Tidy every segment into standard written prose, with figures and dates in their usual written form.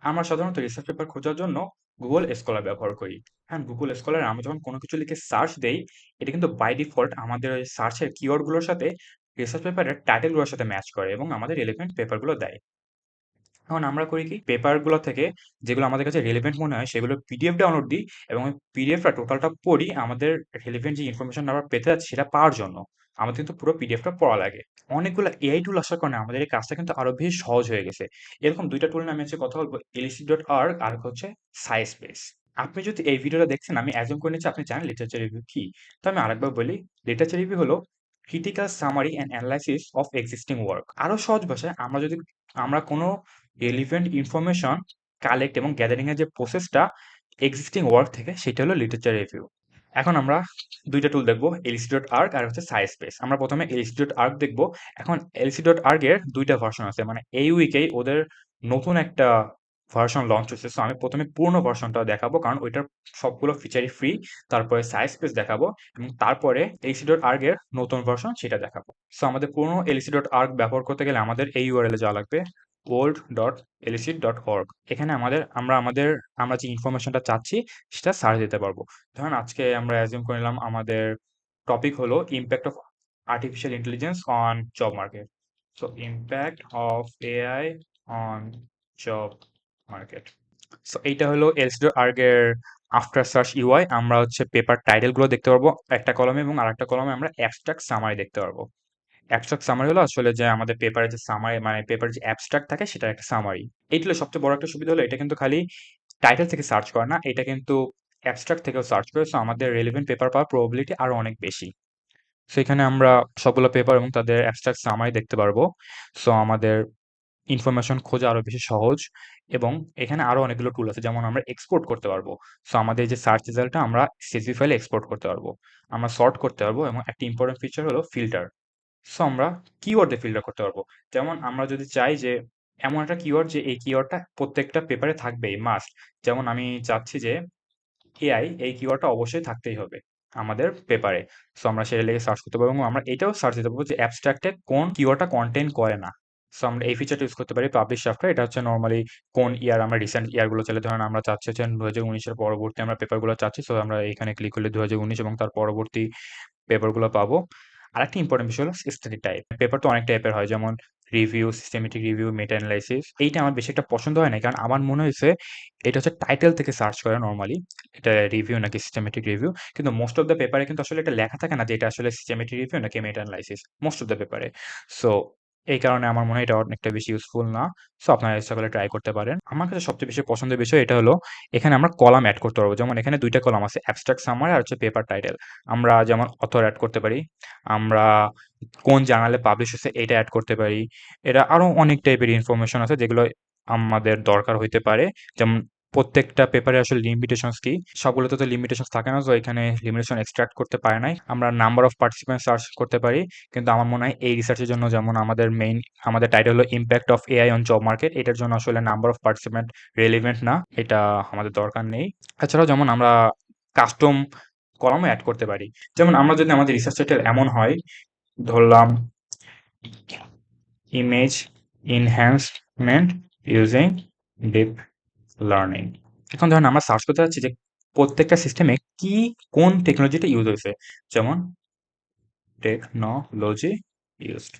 আমরা সাধারণত research paper খোঁজার জন্য গুগল স্কলার ব্যবহার করি। হ্যাঁ, গুগল স্কলারে আমরা যখন কোনো কিছু লিখে সার্চ দেই, এটা কিন্তু বাই ডিফল্ট আমাদের ওই সার্চের কিওয়ার্ডগুলোর সাথে রিসার্চ পেপারের টাইটেলগুলোর সাথে ম্যাচ করে এবং আমাদের রিলেভেন্ট পেপারগুলো দেয়। এখন আমরা করি কি, পেপারগুলো থেকে যেগুলো আমাদের কাছে রিলেভেন্ট মনে হয় সেগুলো পিডিএফ ডাউনলোড দিই এবং ওই পিডিএফটা টোটালটা পড়ি আমাদের রিলেভেন্ট যে ইনফরমেশন আমরা পেতে যাচ্ছি সেটা পাওয়ার জন্য। আমাদের কিন্তু পুরো পিডিএফটা পড়া লাগে। অনেকগুলো এআই টুল আসার কারণে আমাদের এই কাজটা কিন্তু আরো বেশি সহজ হয়ে গেছে। এরকম ২ টা টুল নিয়ে আমি আজকে কথা বলব, elicit.org আর হচ্ছে SciSpace। আপনি যদি এই ভিডিওটা দেখছেন, আমি অ্যাজিউম করে নিচ্ছি আপনি জানেন লিটারেচার রিভিউ কি। তো আমি আরেকবার বলি, লিটারেচার রিভিউ হলো critical summary and analysis of existing work. আরো সহজ ভাষায় আমরা কোনো রেলিভেন্ট ইনফরমেশন কালেক্ট এবং গ্যাদারিং এর যে প্রসেসটা এক্সিস্টিং ওয়ার্ক থেকে, সেটা হলো লিটারেচার রিভিউ। এখন আমরা ২ টা টুল দেখব, elicit.org আর হচ্ছে SciSpace। আমরা প্রথমে elicit.org দেখব। এখন elicit.org এর ২ টা ভার্সন আছে। মানে এই উইকেই ওদের নতুন একটা ভার্সন লঞ্চ হয়েছে। সো আমি প্রথমে পুরনো ভার্সনটা দেখাবো কারণ ওইটার সবগুলো ফিচারই ফ্রি। তারপরে SciSpace দেখাবো এবং তারপরে elicit.org এর নতুন ভার্সন সেটা দেখাবো। সো আমাদের পুরনো elicit.org ব্যবহার করতে গেলে আমাদের এই ইউআরএল এ যাওয়া লাগবে, old.elicit.org। এখানে আমরা যে ইনফরমেশনটা চাচ্ছি সেটা সার্চ দিতে পারবো। ধরেন আজকে আমরা অ্যাজিউম করে নিলাম আমাদের টপিক হলো impact of artificial intelligence on job market. So impact of AI on job market. So এইটা হলো এলসিডব্লিউআরগ এর আফটার সার্চ ইউআই। আমরা হচ্ছে পেপার টাইটেল গুলো দেখতে পারবো একটা কলমে এবং আরেকটা কলমে আমরা অ্যাবস্ট্রাক্ট সামারি দেখতে পারবো। অ্যাবস্ট্রাক্ট সামারি হলো আসলে যে আমাদের পেপারে যে সামারি, মানে পেপারে যে অ্যাবস্ট্রাক্ট থাকে সেটার একটা সামারি। এইটা হলো সবচেয়ে বড় একটা সুবিধা হলো এটা কিন্তু খালি টাইটেল থেকে সার্চ করে না, এটা কিন্তু অ্যাবস্ট্রাক্ট থেকেও সার্চ করে। সো আমাদের রেলেভেন্ট পেপার পাওয়ার প্রবাবিলিটি আরো অনেক বেশি। সো এখানে আমরা সবগুলো পেপার এবং তাদের অ্যাবস্ট্রাক্ট সামারি দেখতে পারবো। সো আমাদের ইনফরমেশন খোঁজা আরো বেশি সহজ এবং এখানে আরো অনেকগুলো টুল আছে, যেমন আমরা এক্সপোর্ট করতে পারবো। সো আমাদের যে সার্চ রেজাল্টটা আমরা সিএসভি ফাইলে এক্সপোর্ট করতে পারবো, আমরা সর্ট করতে পারবো এবং একটা ইম্পর্টেন্ট ফিচার হলো ফিল্টার। সো আমরা কিওয়ার্ড দিয়ে ফিল্টার করতে পারবো। যেমন আমরা যদি চাই যে এমন একটা কিওয়ার্ড যে এই কিওয়ার্ডটা প্রত্যেকটা পেপারে থাকবেই মাস্ট, যেমন আমি চাচ্ছি যে এআই, এই কিওয়ার্ডটা অবশ্যই থাকতেই হবে আমাদের পেপারে। সো আমরা সেটা লিখে সার্চ করতে পারবো এবং আমরা এটাও সার্চ দিতে পারবো যে অ্যাবস্ট্রাক্টে কোন কিওয়ার্ডটা কন্টেইন করে না। সো আমরা এই ফিচারটা ইউজ করতে পারি পাবলিশ আফটার। এটা হচ্ছে নরমালি কোন ইয়ার, আমরা রিসেন্ট ইয়ারগুলো চাইলে ধরেন আমরা চাচ্ছি হচ্ছে 2019 এর পরবর্তী আমরা পেপারগুলো চাচ্ছি। সো আমরা এখানে ক্লিক করলে 2019 এবং তার পরবর্তী পেপারগুলো পাবো। আরেকটা ইম্পর্টেন্ট বিষয় হলো স্টাডি টাইপ। পেপার তো অনেক টাইপের হয়, যেমন review, systematic review, meta analysis. এইটা আমার বেশি একটা পছন্দ হয় না কারণ আমার মনে হয়েছে এটা হচ্ছে টাইটেল থেকে সার্চ করে নরমালি এটা রিভিউ নাকি সিস্টেমেটিক রিভিউ, কিন্তু মোস্ট অফ দ্য পেপারে কিন্তু আসলে এটা লেখা থাকে না যে এটা আসলে সিস্টেমেটিক রিভিউ নাকি meta analysis most of the পেপারে। সো এই কারণে আমার মনে হয় এটা অনেকটা বেশি ইউজফুল না। সো আপনারা ইচ্ছা করলে ট্রাই করতে পারেন। আমার কাছে সবচেয়ে বেশি পছন্দের বিষয় এটা হলো এখানে আমরা কলাম অ্যাড করতে পারবো। যেমন এখানে ২ টা কলাম আছে, অ্যাবস্ট্রাক্ট সামারি আর হচ্ছে পেপার টাইটেল। আমরা যেমন অথর অ্যাড করতে পারি, আমরা কোন জার্নালে পাবলিশ হয়েছে এটা অ্যাড করতে পারি। এরা আরো অনেক টাইপের ইনফরমেশন আছে যেগুলো আমাদের দরকার হইতে পারে। যেমন প্রত্যেকটা পেপারে আসলে লিমিটেশনস কি, সবগুলোতে তো লিমিটেশনস থাকে না। তো এখানে লিমিটেশন এক্সট্রাক্ট করতে পারে নাই। আমরা নাম্বার অফ পার্টিসিপেন্ট সার্চ করতে পারি, কিন্তু আমার মনে হয় এই রিসার্চের জন্য, যেমন আমাদের টাইটেল হলো impact of AI on job market, এটার জন্য আসলে নাম্বার অফ পার্টিসিপেন্ট রেলিভেন্ট না, এটা আমাদের দরকার নেই। এছাড়াও যেমন আমরা কাস্টম কলামও অ্যাড করতে পারি। যেমন আমরা যদি আমাদের রিসার্চ টাইটেল এমন হয়, ধরলাম image enhancement using deep learning. এখন ধরেন আমরা সার্চ করতে চাচ্ছি যে প্রত্যেকটা সিস্টেমে কোন টেকনোলজিটা ইউজ হয়েছে, যেমন টেকনোলজি ইউজড।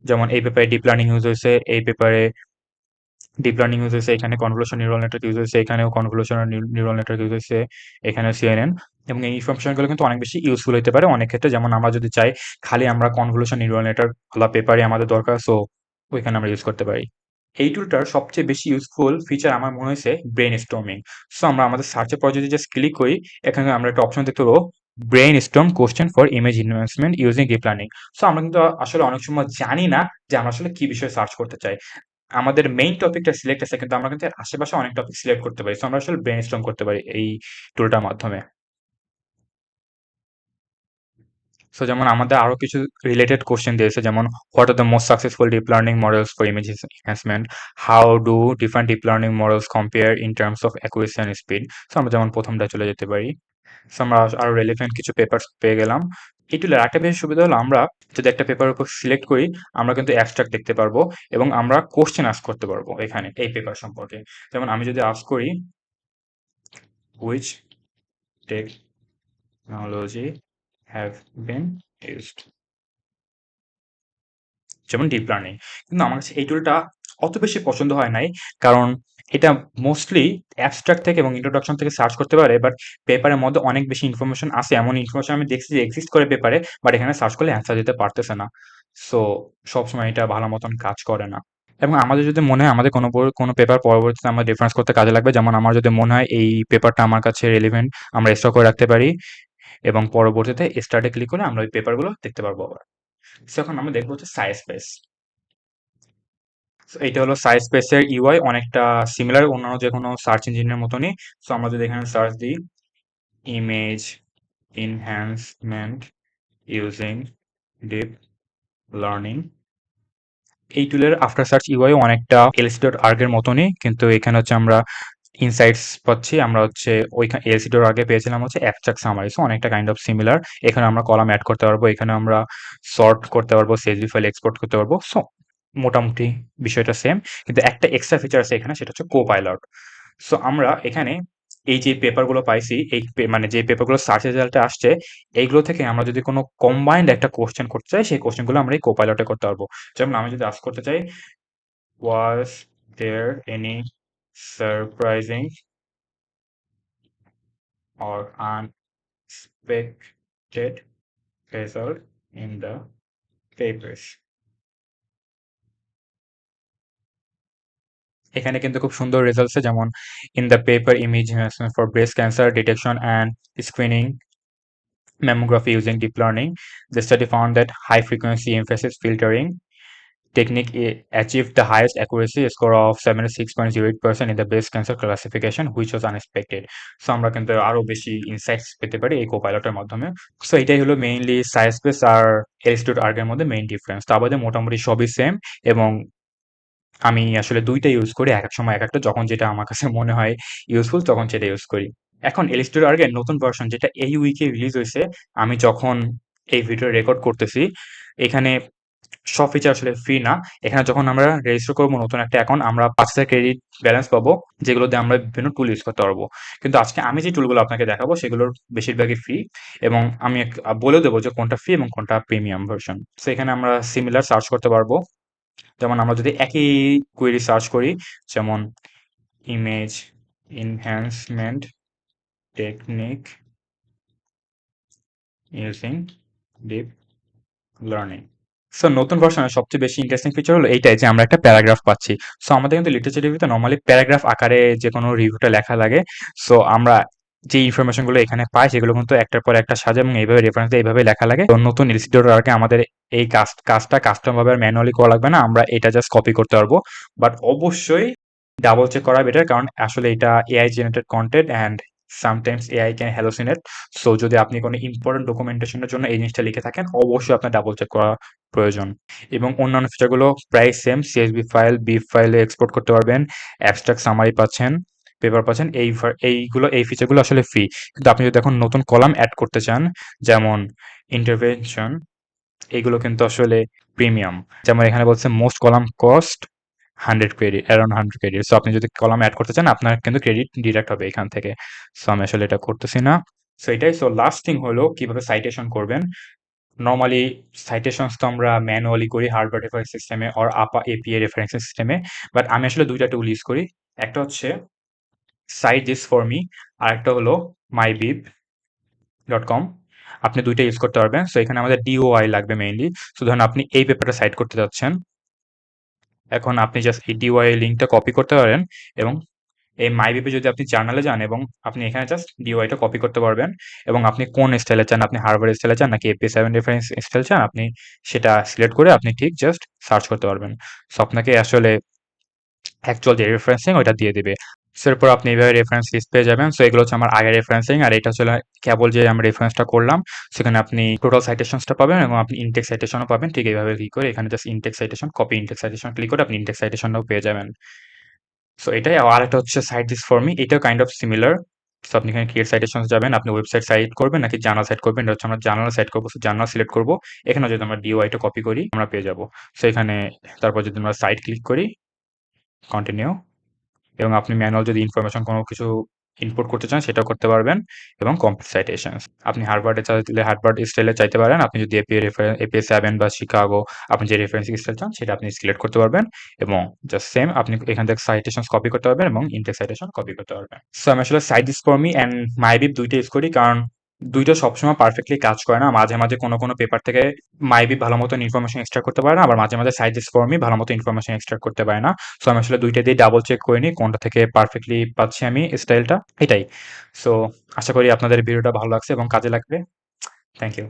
যেমন এই পেপারে ডিপ লার্নিং ইউজ হয়েছে, এই পেপারে ডিপ লার্নিং ইউজ হয়েছে, এখানে কনভলিউশন নিউরাল নেটওয়ার্ক ইউজ হয়েছে, এখানেও কনভলিউশন নিউরাল নেটওয়ার্ক ইউজ হয়েছে, এখানে সিএনএন। এবং এই ইনফরমেশনগুলো কিন্তু অনেক বেশি ইউজফুল হতে পারে অনেক ক্ষেত্রে। যেমন আমরা যদি চাই খালি আমরা কনভলিউশন নিউরাল নেটওয়ার্ক গুলা পেপারে আমাদের দরকার, সো ওইখানে আমরা ইউজ করতে পারি। এই টুলটার সবচেয়ে বেশি ইউজফুল ফিচার আমার মনে হয়েছে ব্রেন স্টর্মিং। সো আমরা আমাদের সার্চের পর যদি জাস্ট ক্লিক করি, এখানে আমরা একটা অপশন দেখতে পাবো, brain storm question for image investment using deep learning. So আমরা কিন্তু আসলে অনেক সময় জানি না যে আমরা আসলে কি বিষয়ে সার্চ করতে চাই। আমাদের মেইন টপিকটা সিলেক্ট আছে কিন্তু আমরা কিন্তু এর আশেপাশে অনেক টপিক সিলেক্ট করতে পারি। সো আমরা আসলে ব্রেনস্টর্ম করতে পারি এই টুলটার মাধ্যমে। সো যেমন আমাদের আরো কিছু রিলেটেড কোশ্চেন দিয়েছে, যেমন what are the most successful deep learning models for image enhancement, how do different deep learning models compare in terms of accuracy and speed. So আমরা যেমন প্রথমটা চলে যেতে পারি। সো আমরা আরো রেলিভেন্ট কিছু পেপারস পেয়ে গেলাম। এই টুলের আরেকটা বেশ সুবিধা হলো আমরা যদি একটা পেপারের উপর সিলেক্ট করি আমরা কিন্তু অ্যাবস্ট্রাক্ট দেখতে পারবো এবং আমরা কোশ্চেন আস্ক করতে পারবো এখানে এই পেপার সম্পর্কে। যেমন আমি যদি আস্ক করি which technology have been used, যেমন ডিপ লার্নিং, কিন্তু আমার কাছে এই টুলটা অত বেশি পছন্দ হয় নাই, কারণ এটা মোস্টলি অ্যাবস্ট্রাক্ট থেকে এবং ইন্ট্রোডাকশন থেকে সার্চ করতে পারে, বাট পেপারের মধ্যে অনেক বেশি ইনফরমেশন আছে, এমন ইনফরমেশন আমি দেখছি যে এক্সিস্ট করে পেপারে, বাট এখানে সার্চ করলে অ্যান্সার দিতে পারতেছে না। সো সবসময় এটা ভালো মতন কাজ করে না। এবং আমাদের যদি মনে হয় আমাদের কোনো পেপার পরবর্তীতে আমরা রেফারেন্স করতে কাজে লাগবে, যেমন আমার যদি মনে হয় এই পেপারটা আমার কাছে রেলিভেন্ট, আমরা স্টক করে রাখতে পারি এবং পরবর্তীতে স্টার্টে ক্লিক করে আমরা ওই পেপারগুলো দেখতে পারবো আবার। সো এখন আমরা দেখবো হচ্ছে সাইস্পেস। সো এইটা হলো সাইস্পেসের ইউআই, অনেকটা সিমিলার অন্যান্য যে কোনো সার্চ ইঞ্জিনের মতনই। সো আমরা যদি এখানে সার্চ দিই image enhancement using deep learning, এই টুলের আফটার সার্চ ইউআই অনেকটা এলসি.আর্গ এর মতনই, কিন্তু এখানে হচ্ছে আমরা ইনসাইটস পাচ্ছি, আমরা হচ্ছে ওইখানে এলসিডোর আগে পেয়েছিলাম হচ্ছে অ্যাবস্ট্রাক্ট সামারি, সো অনেকটা কাইন্ড অফ সিমিলার। এখানে আমরা কলাম অ্যাড করতে পারবো, এখানে আমরা সর্ট করতে পারবো, সিএসভি ফাইল এক্সপোর্ট করতে পারবো। সো মোটামুটি বিষয়টা সেম, কিন্তু একটা এক্সট্রা ফিচার আছে এখানে, সেটা হচ্ছে কোপাইলট। সো আমরা এখানে এই যে পেপারগুলো পাইছি, এই মানে যে পেপারগুলো সার্চ রেজাল্টে আসছে, এইগুলো থেকে আমরা যদি কোনো কম্বাইন্ড একটা কোশ্চেন করতে চাই, সেই কোশ্চেনগুলো আমরা এই কোপাইলটে করতে পারবো। যেমন আমি যদি আস্ক করতে চাই was there any surprising or unexpected result in the papers, এখানে কিন্তু খুব সুন্দর রেজাল্টস, যেমন in the paper image for breast cancer detection and screening mammography using deep learning, the study found that high frequency emphasis filtering technique achieved the highest accuracy score of 76.08% in the breast cancer classification, which was unexpected. So আমরা কিন্তু আরো বেশি insights পেতে পারি এই কোপাইলটের মাধ্যমে। So এটাই হলো মেইনলি সাইস্পেস আর এলস্টুড আর্গের মধ্যে মেইন ডিফারেন্স। তা বাদে মোটামুটি সবই সেম, এবং আমি আসলে দুইটা ইউজ করি এক এক সময় এক একটা, যখন যেটা আমার কাছে মনে হয় ইউজফুল তখন সেটা ইউজ করি। এখন এলিস্টোর আর্গের নতুন ভার্সন যেটা এই উইকে রিলিজ হয়েছে, আমি যখন এই ভিডিও রেকর্ড করতেছি, এখানে সব ফিচার আসলে ফ্রি না। এখানে যখন আমরা রেজিস্টার করবো নতুন একটা অ্যাকাউন্ট, আমরা 5,000 ক্রেডিট ব্যালেন্স পাবো, যেগুলো দিয়ে আমরা বিভিন্ন টুল ইউজ করতে পারবো। কিন্তু আজকে আমি যে টুলগুলো আপনাকে দেখাবো সেগুলোর বেশিরভাগই ফ্রি, এবং আমি বলে দেবো যে কোনটা ফ্রি এবং কোনটা প্রিমিয়াম ভার্সন। সো এখানে আমরা সিমিলার সার্চ করতে পারবো, যেমন আমরা যদি একই কোয়েরি সার্চ করি, যেমন image enhancement technique using deep learning. So নতুন ভার্সনের সবচেয়ে বেশি ইন্টারেস্টিং ফিচার হলো এইটাই যে আমরা একটা প্যারাগ্রাফ পাচ্ছি। সো আমাদের কিন্তু লিটারেচার রিভিউতে নর্মালি প্যারাগ্রাফ আকারে যে কোনো রিভিউটা লেখা লাগে। সো আমরা যে ইনফরমেশনগুলো এখানে পাই সেগুলো কিন্তু একটার পর একটা সাজে এবং এইভাবে রেফারেন্স দিয়ে এইভাবে লেখা লাগে। তো নতুন এলসিডোর আগে আমাদের এই কাজটা কাস্টম ভাবে ম্যানুয়ালি করা লাগবে না, আমরা এটা জাস্ট কপি করতে পারবো। বাট অবশ্যই ডাবল চেক করা বেটার, কারণ আসলে এটা AI generated content and sometimes AI can hallucinate. So যদি আপনি কোনো ইম্পর্টেন্ট ডকুমেন্টেশনের জন্য এই জিনিসটা লিখে থাকেন, অবশ্যই আপনার ডাবল চেক করা প্রয়োজন। এবং অন্যান্য ফিচারগুলো প্রায় সেম, সিএসভি ফাইল বিব ফাইলে এক্সপোর্ট করতে পারবেন, অ্যাবস্ট্রাক্ট সামারি পাচ্ছেন, পেপার পাচ্ছেন, এই ফিচারগুলো আসলে ফ্রি। কিন্তু আপনি যদি এখন নতুন কলাম অ্যাড করতে চান, যেমন ইন্টারভেনশন, এগুলো কিন্তু আসলে প্রিমিয়াম। যেমন এখানে বলছে most column cost 100 credit, around 100 credit. So আপনি যদি কলাম অ্যাড করতে চান আপনার কিন্তু ক্রেডিট ডিডাক্ট হবে এখান থেকে। সো আমি আসলে এটা করতেছি না। সো এটাই। সো লাস্ট থিং হলো কিভাবে সাইটেশন করবেন। নরমালি সাইটেশনস তো আমরা ম্যানুয়ালি করি হার্ভার্ড রেফারেন্স সিস্টেমে অর আপা এপিআই রেফারেন্সিং সিস্টেমে, বাট আমি আসলে দুইটা টুল ইউজ করি। একটা হচ্ছে সাইট দিস ফর মি, আর একটা হলো mybeep.com। আপনি দুইটা ইউজ করতে পারবেন। সো এখানে আমাদের ডিওআই লাগবে মেইনলি। সো ধরুন আপনি এই পেপারটা সাইট করতে যাচ্ছেন, এখন আপনি জাস্ট এই ডিওআই লিঙ্কটা কপি করতে পারেন, এবং এই মাইবিপে যদি আপনি জার্নালে যান এবং আপনি এখানে জাস্ট ডিওআইটা কপি করতে পারবেন, এবং আপনি কোন স্টাইলে চান, আপনি হার্ভার্ড স্টাইলে চান নাকি এপি7 রেফারেন্স স্টাইল চান, আপনি সেটা সিলেক্ট করে আপনি ঠিক জাস্ট সার্চ করতে পারবেন। সো আপনাকে আসলে অ্যাকচুয়াল যে রেফারেন্সিং ওইটা দিয়ে দিবে। সো এরপর আপনি এইভাবে রেফারেন্স লিস্ট পেয়ে যাবেন। সো এগুলো হচ্ছে আমার আগের রেফারেন্সিং, আর এটা হচ্ছে কেবল যে আমরা রেফারেন্সটা করলাম, সেখানে আপনি টোটাল সাইটেশনসটা পাবেন এবং আপনি ইনটেক্স সাইটেশনও পাবেন। ঠিক এইভাবে ক্লিক করে এখানে just Intex citation copy, Intex citation click করে আপনি ইনটেক্স সাইটেশনটাও পেয়ে যাবেন। সো এটাই। আর একটা হচ্ছে সাইট দিস ফর মি, এটাও কাইন্ড অফ সিমিলার। সো আপনি এখানে ক্রিয়েট সাইটেশনস যাবেন, আপনি ওয়েবসাইট সাইট করবেন নাকি জার্নাল সাইট করবেন, এটা হচ্ছে আমরা জার্নাল সাইট করবো, সো জার্নাল সিলেক্ট করবো। এখানে যদি আমরা ডিওআইটা কপি করি আমরা পেয়ে যাবো। সো এখানে তারপর যদি আমরা সাইট ক্লিক করি, কন্টিনিউ, এবং আপনি ম্যানুয়াল যদি ইনফরমেশন কোনো কিছু ইনপুট করতে চান সেটাও করতে পারবেন, এবং কমপ্লিট সাইটেশনস আপনি হার্ভার্ডে চাইলে হার্ভার্ড স্টাইলে চাইতে পারেন, আপনি যদি এপিএ 7 বা শিকাগো আপনি যে রেফারেন্সিং স্টাইল চান সেটা আপনি সিলেক্ট করতে পারবেন, এবং জাস্ট সেম আপনি এখান থেকে সাইটেশনস কপি করতে পারবেন এবং ইনটেক্স সাইটেশন কপি করতে পারবেন। সো আমি আসলে সাইট ফর মি অ্যান্ড মাইবিব দুইটা ইউজ করি, কারণ দুইটা সবসময় পারফেক্টলি কাজ করে না। মাঝে মাঝে কোনো পেপার থেকে মাইবিব ভালো মতন ইনফরমেশন এক্সট্রাক্ট করতে পারে না, আবার মাঝে মাঝে সাইট ফর মি ভালো মতো ইনফরমেশন এক্সট্রাক্ট করতে পারে না। সো আমি আসলে দুইটা দিয়ে ডাবল চেক করে নিই কোনটা থেকে পারফেক্টলি পাচ্ছি আমি স্টাইলটা, এটাই। সো আশা করি আপনাদের ভিডিওটা ভালো লাগছে এবং কাজে লাগবে। Thank you.